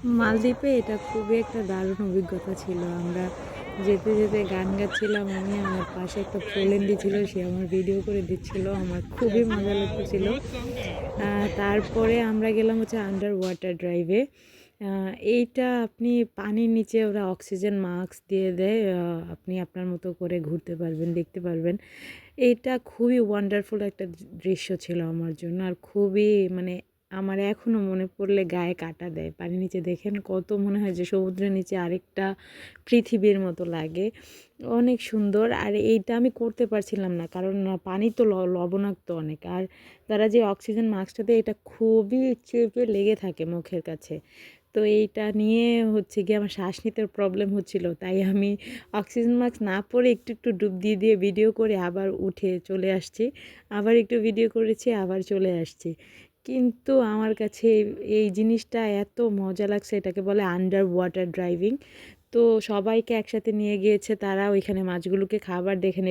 মালদ্বীপে এটা খুবই একটা দারুণ অভিজ্ঞতা ছিল। আমরা যেতে যেতে গান গাচ্ছিলাম, আমি আমার পাশে একটা পোল্যান্ডি ছিল, সে আমার ভিডিও করে দিচ্ছিল, আমার খুবই মজা লাগতেছিল। তারপরে আমরা গেলাম হচ্ছে আন্ডার ওয়াটার ড্রাইভে। এইটা আপনি পানির নিচে ওরা অক্সিজেন মাস্ক দিয়ে দেয়, আপনি আপনার মতো করে ঘুরতে পারবেন, দেখতে পারবেন। এটা খুবই ওয়ান্ডারফুল একটা দৃশ্য ছিল আমার জন্য। আর খুবই মানে আমার এখনও মনে পড়লে গায়ে কাঁটা দেয়। পানির নিচে দেখেন কত মনে হয় যে সমুদ্রের নিচে আরেকটা পৃথিবীর মতো লাগে। অনেক সুন্দর। আর এইটা আমি করতে পারছিলাম না, কারণ পানি তো লবণাক্ত অনেক। আর তারা যে অক্সিজেন মাস্কটা দেয় এটা খুবই চেপে লেগে থাকে মুখের কাছে। তো এইটা নিয়ে হচ্ছে গিয়ে আমার শ্বাস নিতে প্রবলেম হচ্ছিল, তাই আমি অক্সিজেন মাস্ক না পরে একটু একটু ডুব দিয়ে দিয়ে ভিডিও করে আবার উঠে চলে আসছি, আবার একটু ভিডিও করেছি, আবার চলে আসছি। কিন্তু আমার কাছে এই জিনিসটা এত মজা লাগছে, এটাকে বলে আন্ডার ওয়াটার ড্রাইভিং। তো সবাইকে একসাথে নিয়ে গিয়েছে, তারা ওইখানে মাছগুলোকে খাবার দেখে